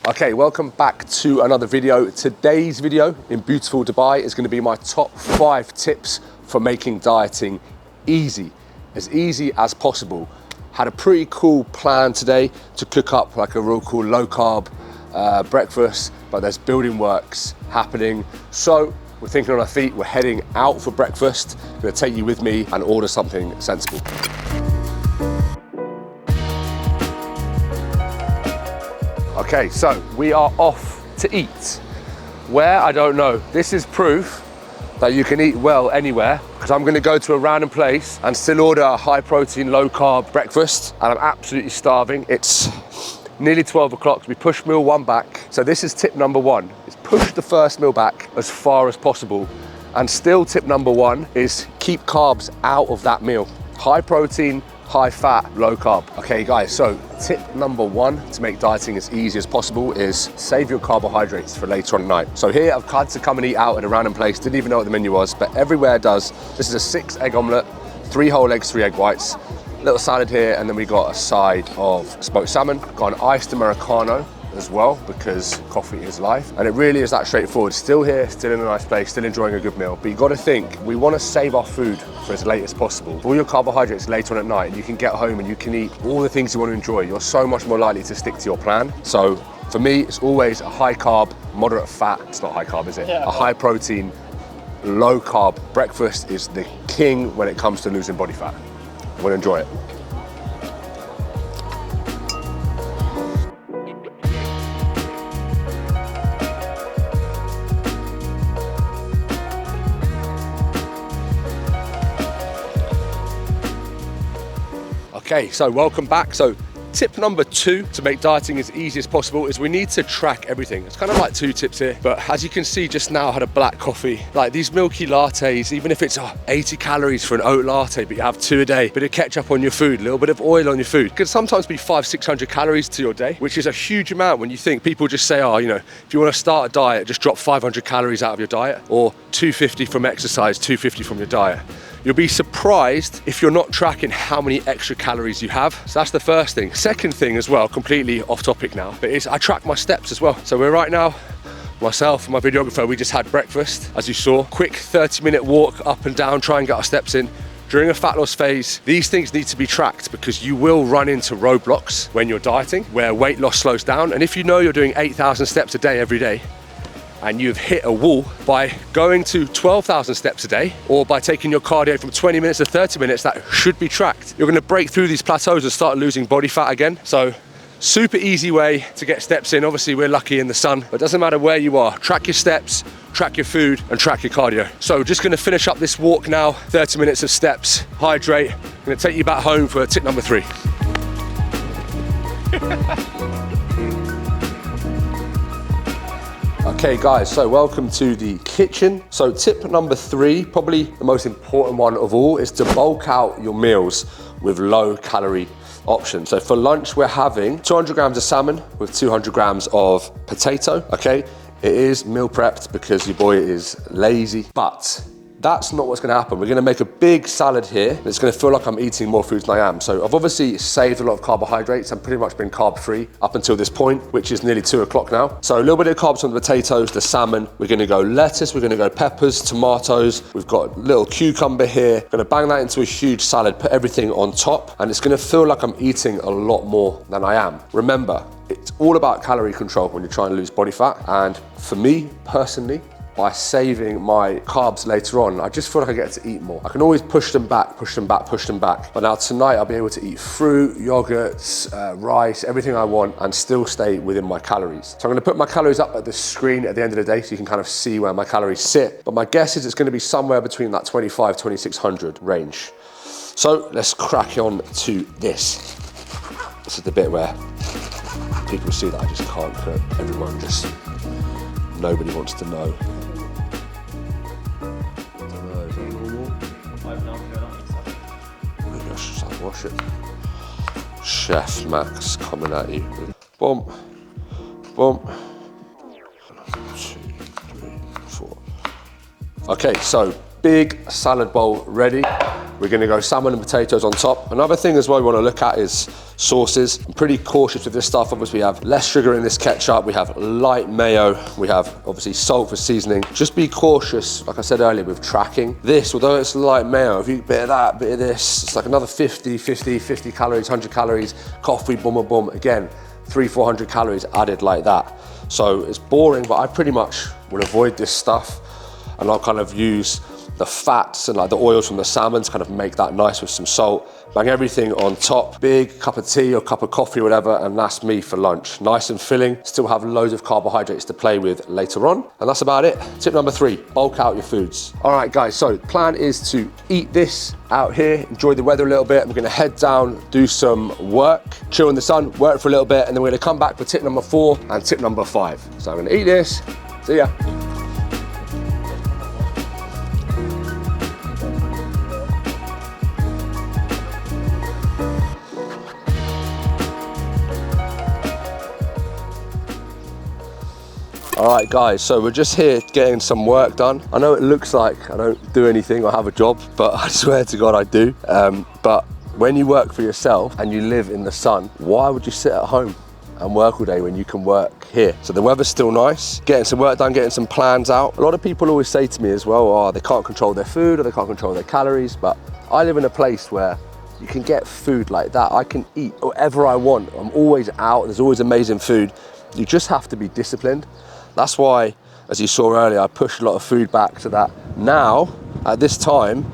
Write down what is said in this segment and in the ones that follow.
Okay, welcome back to another video. Today's video in beautiful Dubai is going to be my top 5 tips for making dieting easy as possible. Had a pretty cool plan today to cook up like a real cool low carb breakfast, but there's building works happening. So we're thinking on our feet, we're heading out for breakfast. I'm going to take you with me and order something sensible. Okay, so we are off to eat. Where? I don't know. This is proof that you can eat well anywhere, because I'm gonna go to a random place and still order a high protein, low carb breakfast, and I'm absolutely starving. It's nearly 12 o'clock, we push meal 1 back. So this is tip number 1, is push the first meal back as far as possible. And still tip number 1 is keep carbs out of that meal. High protein, high fat, low carb. Okay guys, so tip number 1 to make dieting as easy as possible is save your carbohydrates for later on at night. So here I've had to come and eat out at a random place, didn't even know what the menu was, but everywhere does. This is a 6 egg omelette, 3 whole eggs, 3 egg whites, little salad here, and then we got a side of smoked salmon, got an iced Americano as well, because coffee is life. And it really is that straightforward. Still here, still in a nice place, still enjoying a good meal. But you got to think, we want to save our food for as late as possible. For all your carbohydrates later on at night, and you can get home and you can eat all the things you want to enjoy, you're so much more likely to stick to your plan. So for me, it's always a high carb, moderate fat. It's not high carb, is it? Yeah. A high protein, low carb breakfast is the king when it comes to losing body fat. I want to enjoy it. Okay, so welcome back. So tip number 2 to make dieting as easy as possible is we need to track everything. It's kind of like 2 tips here, but as you can see just now I had a black coffee. Like these milky lattes, even if it's 80 calories for an oat latte, but you have 2 a day, bit of ketchup on your food, a little bit of oil on your food, can sometimes be 500-600 calories to your day, which is a huge amount when you think people just say, oh, you know, if you want to start a diet, just drop 500 calories out of your diet, or 250 from exercise, 250 from your diet. You'll be surprised if you're not tracking how many extra calories you have. So that's the first thing. Second thing as well, completely off topic now, but is I track my steps as well. So we're right now, myself and my videographer, we just had breakfast, as you saw. Quick 30-minute walk up and down, try and get our steps in. During a fat loss phase, these things need to be tracked because you will run into roadblocks when you're dieting, where weight loss slows down. And if you know you're doing 8,000 steps a day every day, and you've hit a wall, by going to 12,000 steps a day, or by taking your cardio from 20 minutes to 30 minutes, that should be tracked. You're gonna break through these plateaus and start losing body fat again. So super easy way to get steps in. Obviously we're lucky in the sun, but it doesn't matter where you are. Track your steps, track your food, and track your cardio. So just gonna finish up this walk now, 30 minutes of steps, hydrate. I'm gonna take you back home for tip number 3. Okay guys, so welcome to the kitchen. So tip number 3, probably the most important one of all, is to bulk out your meals with low calorie options. So for lunch, we're having 200 grams of salmon with 200 grams of potato, okay? It is meal prepped because your boy is lazy, but that's not what's gonna happen. We're gonna make a big salad here. It's gonna feel like I'm eating more foods than I am. So I've obviously saved a lot of carbohydrates. I've pretty much been carb free up until this point, which is nearly 2 o'clock now. So a little bit of carbs on the potatoes, the salmon. We're gonna go lettuce, we're gonna go peppers, tomatoes. We've got a little cucumber here. Gonna bang that into a huge salad, put everything on top, and it's gonna feel like I'm eating a lot more than I am. Remember, it's all about calorie control when you're trying to lose body fat. And for me personally, by saving my carbs later on, I just feel like I get to eat more. I can always push them back, push them back, push them back. But now tonight I'll be able to eat fruit, yogurts, rice, everything I want, and still stay within my calories. So I'm gonna put my calories up at the screen at the end of the day so you can kind of see where my calories sit. But my guess is it's gonna be somewhere between that 25, 2600 range. So let's crack on to this. This is the bit where people see that I just can't cook. Everyone just, nobody wants to know. Maybe I should start wash it. Chef Max coming at you. Boom, boom. 2, 3, 4. Okay, so big salad bowl ready. We're gonna go salmon and potatoes on top. Another thing as well we wanna look at is sauces. I'm pretty cautious with this stuff. Obviously we have less sugar in this ketchup, we have light mayo, we have obviously salt for seasoning. Just be cautious, like I said earlier, with tracking. This, although it's light mayo, if you eat a bit of that, a bit of this, it's like another 50 calories, 100 calories, coffee, boom, boom, boom. Again, 300-400 calories added like that. So it's boring, but I pretty much will avoid this stuff, and I'll kind of use the fats and like the oils from the salmon to kind of make that nice with some salt. Bang everything on top, big cup of tea or cup of coffee or whatever, and that's me for lunch. Nice and filling, still have loads of carbohydrates to play with later on. And that's about it. Tip number 3, bulk out your foods. All right guys, so the plan is to eat this out here, enjoy the weather a little bit. We're gonna head down, do some work, chill in the sun, work for a little bit, and then we're gonna come back for tip number 4 and tip number 5. So I'm gonna eat this, see ya. All right guys, so we're just here getting some work done. I know it looks like I don't do anything or have a job, but I swear to God I do. But when you work for yourself and you live in the sun, why would you sit at home and work all day when you can work here? So the weather's still nice, getting some work done, getting some plans out. A lot of people always say to me as well, oh, they can't control their food or they can't control their calories, but I live in a place where you can get food like that. I can eat whatever I want. I'm always out, there's always amazing food. You just have to be disciplined. That's why, as you saw earlier, I pushed a lot of food back so that now, at this time,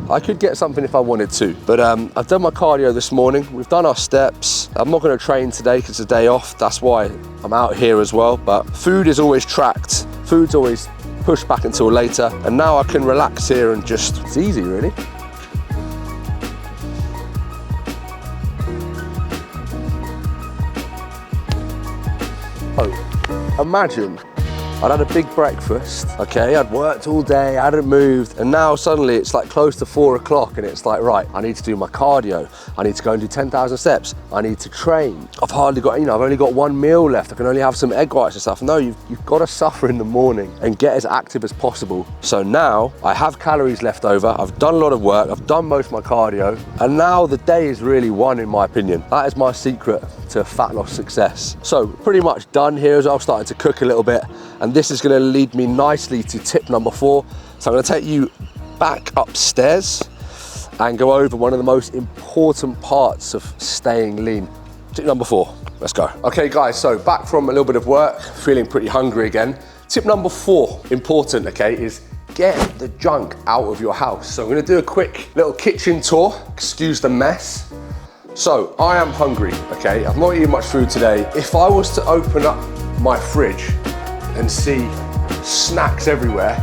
I could get something if I wanted to. But I've done my cardio this morning. We've done our steps. I'm not gonna train today because it's a day off. That's why I'm out here as well. But food is always tracked. Food's always pushed back until later. And now I can relax here and just, it's easy really. Oh, imagine I'd had a big breakfast, okay, I'd worked all day, I hadn't moved, and now suddenly it's like close to 4 o'clock and it's like, right, I need to do my cardio, I need to go and do 10,000 steps, I need to train. I've hardly got, I've only got 1 meal left, I can only have some egg whites and stuff. No, you've got to suffer in the morning and get as active as possible. So now I have calories left over, I've done a lot of work, I've done most of my cardio, and now the day is really won in my opinion. That is my secret to fat loss success. So pretty much done here as well, starting to cook a little bit. And this is gonna lead me nicely to tip number 4. So I'm gonna take you back upstairs and go over one of the most important parts of staying lean. Tip number 4, let's go. Okay guys, so back from a little bit of work, feeling pretty hungry again. Tip number 4, important, okay, is get the junk out of your house. So I'm gonna do a quick little kitchen tour, excuse the mess. So I am hungry, okay? I've not eaten much food today. If I was to open up my fridge and see snacks everywhere,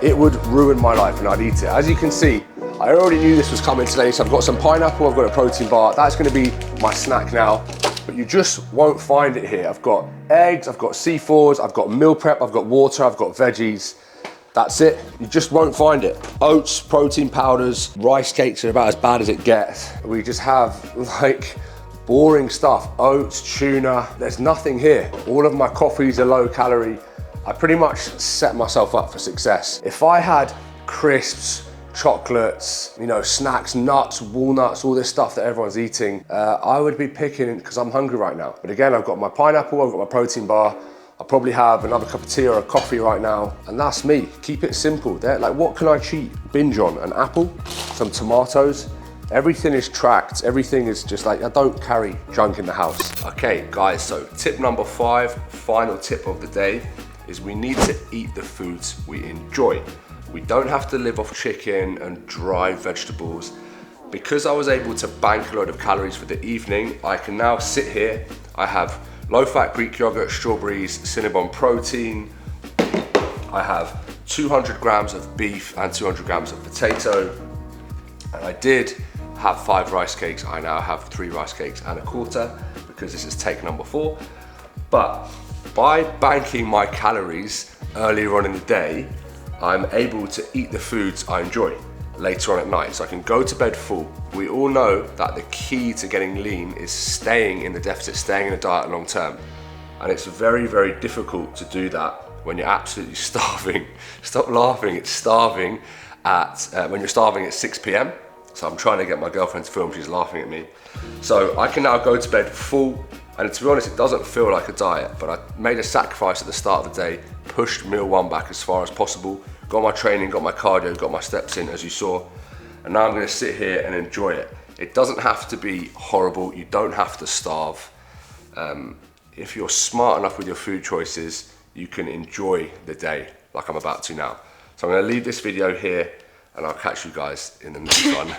it would ruin my life and I'd eat it. As you can see, I already knew this was coming today, so I've got some pineapple, I've got a protein bar. That's gonna be my snack now, but you just won't find it here. I've got eggs, I've got C4s, I've got meal prep, I've got water, I've got veggies. That's it, you just won't find it. Oats, protein powders, rice cakes are about as bad as it gets. We just have like boring stuff, oats, tuna, there's nothing here. All of my coffees are low calorie. I pretty much set myself up for success. If I had crisps, chocolates, snacks, nuts, walnuts, all this stuff that everyone's eating, I would be picking because I'm hungry right now. But again, I've got my pineapple, I've got my protein bar, I'll probably have another cup of tea or a coffee right now, and that's me. Keep it simple. Like, what can I cheat? Binge on an apple, some tomatoes. Everything is tracked. Everything is just like, I don't carry junk in the house. Okay, guys, so tip number 5, final tip of the day, is we need to eat the foods we enjoy. We don't have to live off chicken and dry vegetables. Because I was able to bank a load of calories for the evening, I can now sit here. I have low-fat Greek yogurt, strawberries, Cinnabon protein. I have 200 grams of beef and 200 grams of potato. And I did have 5 rice cakes. I now have 3 rice cakes and a quarter because this is take number 4. But by banking my calories earlier on in the day, I'm able to eat the foods I enjoy later on at night, so I can go to bed full. We all know that the key to getting lean is staying in the deficit, staying in a diet long term. And it's very, very difficult to do that when you're absolutely starving. Stop laughing, it's starving when you're starving at 6 p.m. So I'm trying to get my girlfriend to film, she's laughing at me. So I can now go to bed full, and to be honest, it doesn't feel like a diet, but I made a sacrifice at the start of the day, pushed meal one back as far as possible, got my training, got my cardio, got my steps in, as you saw, and now I'm gonna sit here and enjoy it. It doesn't have to be horrible, you don't have to starve. If you're smart enough with your food choices, you can enjoy the day like I'm about to now. So I'm gonna leave this video here, and I'll catch you guys in the next one.